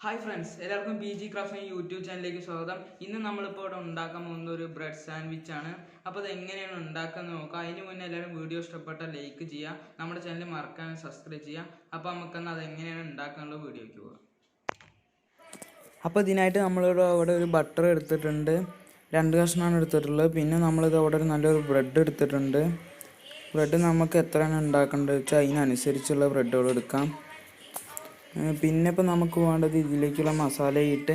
Hi friends, എല്ലാവർക്കും PG craft YouTube ചാനലിലേക്ക് സ്വാഗതം. ഇന്ന് നമ്മളിപ്പോൾ ഇവിടെ ഉണ്ടാക്കാൻ പോകുന്ന ഒരു ബ്രെഡ് സാൻഡ്വിച്ച് ആണ്. അപ്പോൾ അത് എങ്ങനെയാണ് ഉണ്ടാക്കുന്നത് നോക്കാം. അതിന് മുന്നേ എല്ലാവരും വീഡിയോ ഇഷ്ടപ്പെട്ടാൽ ലൈക്ക് ചെയ്യുക, നമ്മുടെ ചാനൽ മറക്കാൻ സബ്സ്ക്രൈബ് ചെയ്യുക. അപ്പോൾ നമുക്കെന്നാൽ അത് എങ്ങനെയാണ് ഉണ്ടാക്കാനുള്ള വീഡിയോയ്ക്ക് പോകാം. അപ്പോൾ ഇതിനായിട്ട് നമ്മളിവിടെ അവിടെ ഒരു ബട്ടർ എടുത്തിട്ടുണ്ട്, 2 കഷ്ണമാണ് എടുത്തിട്ടുള്ളത്. പിന്നെ നമ്മളിത് അവിടെ ഒരു നല്ലൊരു ബ്രെഡ് എടുത്തിട്ടുണ്ട്. ബ്രെഡ് നമുക്ക് എത്രയാണ് ഉണ്ടാക്കേണ്ടത് വെച്ചാൽ അതിനനുസരിച്ചുള്ള ബ്രെഡുകൾ എടുക്കാം. പിന്നെ ഇപ്പോൾ നമുക്ക് വേണ്ടത് ഇതിലേക്കുള്ള മസാലയിട്ട്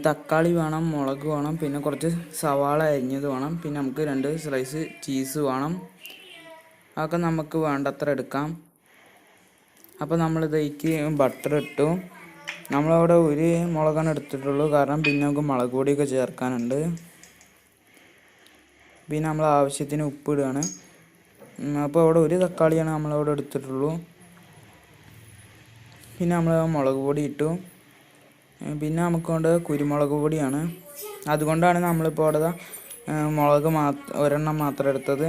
തക്കാളി വേണം, മുളക് വേണം, പിന്നെ കുറച്ച് സവാള അരിഞ്ഞത് വേണം, പിന്നെ നമുക്ക് 2 സ്ലൈസ് ചീസ് വേണം. അതൊക്കെ നമുക്ക് വേണ്ടത്ര എടുക്കാം. അപ്പോൾ നമ്മളിതേക്ക് ബട്ടർ ഇട്ടു. നമ്മളവിടെ ഒരു മുളകാണ് എടുത്തിട്ടുള്ളൂ, കാരണം പിന്നെ നമുക്ക് മുളക് പൊടിയൊക്കെ ചേർക്കാനുണ്ട്. പിന്നെ നമ്മൾ ആവശ്യത്തിന് ഉപ്പ് ഇടുകയാണ്. അപ്പോൾ അവിടെ ഒരു തക്കാളിയാണ് നമ്മളവിടെ എടുത്തിട്ടുള്ളൂ. പിന്നെ നമ്മൾ മുളക് പൊടി ഇട്ടു. പിന്നെ നമുക്ക് വേണ്ടത് കുരുമുളക് പൊടിയാണ്. അതുകൊണ്ടാണ് നമ്മളിപ്പോൾ അവിടെ മുളക് ഒരെണ്ണം മാത്രം എടുത്തത്.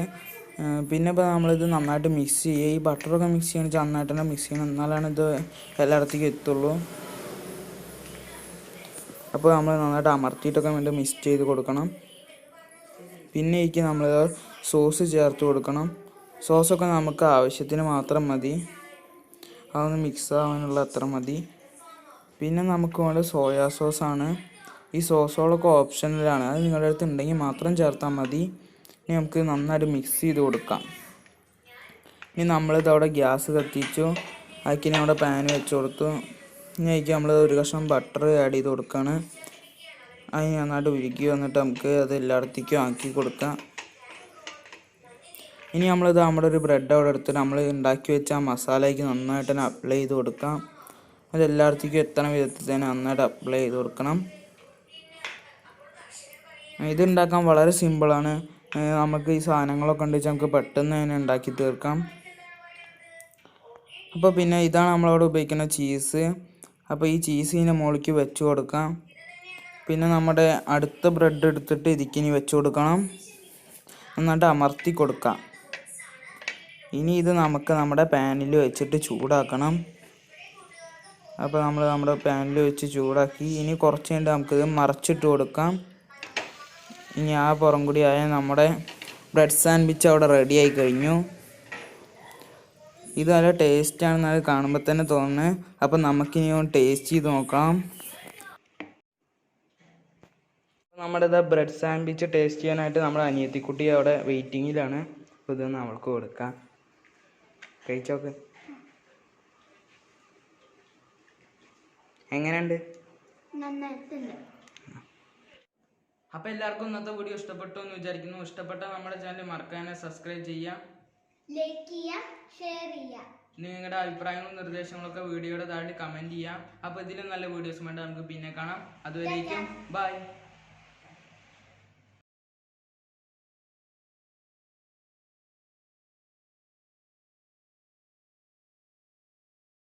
പിന്നെ ഇപ്പോൾ നമ്മളിത് നന്നായിട്ട് മിക്സ് ചെയ്യുക. ഈ ബട്ടറൊക്കെ മിക്സ് ചെയ്യണമെന്ന് വെച്ചാൽ നന്നായിട്ട് തന്നെ മിക്സ് ചെയ്യണം, എന്നാലാണ് ഇത് എല്ലായിടത്തേക്കും എത്തുള്ളൂ. അപ്പോൾ നമ്മൾ നന്നായിട്ട് അമർത്തിയിട്ടൊക്കെ വേണ്ടി മിക്സ് ചെയ്ത് കൊടുക്കണം. പിന്നെ ഇതിലേക്ക് നമ്മൾ സോസ് ചേർത്ത് കൊടുക്കണം. സോസൊക്കെ നമുക്ക് ആവശ്യത്തിന് മാത്രം മതി, അതൊന്ന് മിക്സ് ആവാനുള്ള അത്ര മതി. പിന്നെ നമുക്ക് വേണ്ടത് സോയാ സോസാണ്. ഈ സോസുകളൊക്കെ ഓപ്ഷണലാണ്, അത് നിങ്ങളുടെ അടുത്ത് ഉണ്ടെങ്കിൽ മാത്രം ചേർത്താൽ മതി. ഇനി നമുക്ക് നന്നായിട്ട് മിക്സ് ചെയ്ത് കൊടുക്കാം. ഇനി നമ്മളിത് അവിടെ ഗ്യാസ് കത്തിച്ചു, അതിന് അവിടെ പാൻ വെച്ച് കൊടുത്തു. ഇനി അതിലേക്ക് നമ്മൾ ഒരു കഷ്ണം ബട്ടർ ആഡ് ചെയ്ത് കൊടുക്കുകയാണ്. അതിന് നന്നായിട്ട് ഉരുക്കി വന്നിട്ട് നമുക്ക് അത് എല്ലായിടത്തേക്കും ആക്കി കൊടുക്കാം. ഇനി നമ്മളിത് നമ്മുടെ ഒരു ബ്രെഡ് അവിടെ എടുത്തിട്ട് നമ്മൾ ഉണ്ടാക്കി വെച്ച ആ മസാലയ്ക്ക് നന്നായിട്ട് തന്നെ അപ്ലൈ ചെയ്ത് കൊടുക്കാം. അത് എല്ലായിടത്തേക്കും എത്തണ വിധത്തിൽ തന്നെ നന്നായിട്ട് അപ്ലൈ ചെയ്ത് കൊടുക്കണം. ഇതുണ്ടാക്കാൻ വളരെ സിമ്പിളാണ്. നമുക്ക് ഈ സാധനങ്ങളൊക്കെ ഉണ്ടെങ്കിൽ നമുക്ക് പെട്ടെന്ന് തന്നെ ഉണ്ടാക്കി തീർക്കാം. അപ്പോൾ പിന്നെ ഇതാണ് നമ്മളവിടെ ഉപയോഗിക്കുന്ന ചീസ്. അപ്പോൾ ഈ ചീസ് ഇതിൻ്റെ മുകളിലേക്ക് വെച്ച് കൊടുക്കാം. പിന്നെ നമ്മുടെ അടുത്ത ബ്രെഡ് എടുത്തിട്ട് ഇതിക്കിനി വെച്ച് കൊടുക്കണം, നന്നായിട്ട് അമർത്തി കൊടുക്കാം. ഇനി ഇത് നമുക്ക് നമ്മുടെ പാനിൽ വെച്ചിട്ട് ചൂടാക്കണം. അപ്പോൾ നമ്മൾ നമ്മുടെ പാനിൽ വെച്ച് ചൂടാക്കി. ഇനി കുറച്ച് കഴിഞ്ഞിട്ട് നമുക്കിത് മറിച്ചിട്ട് കൊടുക്കാം. ഇനി ആ പുറം കൂടി ആയാൽ നമ്മുടെ ബ്രെഡ് സാൻഡ്വിച്ച് അവിടെ റെഡി ആയി കഴിഞ്ഞു. ഇത് നല്ല ടേസ്റ്റാണെന്നത് കാണുമ്പോൾ തന്നെ തോന്നുന്നത്. അപ്പോൾ നമുക്കിനി ഒന്ന് ടേസ്റ്റ് ചെയ്ത് നോക്കാം. നമ്മുടെ ഇതാ ബ്രെഡ് സാൻഡ്വിച്ച് ടേസ്റ്റ് ചെയ്യാനായിട്ട് നമ്മുടെ അനിയത്തിക്കുട്ടി അവിടെ വെയിറ്റിങ്ങിലാണ്. അപ്പോൾ ഇത് നമ്മൾക്ക് കൊടുക്കാം. കഴിച്ചോക്ക്, എങ്ങനെയുണ്ട്? അപ്പോൾ എല്ലാവർക്കും ഇന്നത്തെ വീഡിയോ ഇഷ്ടപ്പെട്ടു എന്ന് വിചാരിക്കുന്നു. ഇഷ്ടപ്പെട്ടാൽ നമ്മുടെ ചാനൽ മറക്കാതെ സബ്സ്ക്രൈബ് ചെയ്യുക, ലൈക്ക് ചെയ്യുക, ഷെയർ ചെയ്യുക. നിങ്ങളുടെ അഭിപ്രായങ്ങളും നിർദ്ദേശങ്ങളൊക്കെ വീഡിയോയുടെ താഴെ കമൻറ്റ് ചെയ്യാം. അപ്പോൾ ഇതിലും നല്ല വീഡിയോസ് വേണ്ട നമുക്ക് പിന്നെ കാണാം. അതുവരേക്കും ബൈ.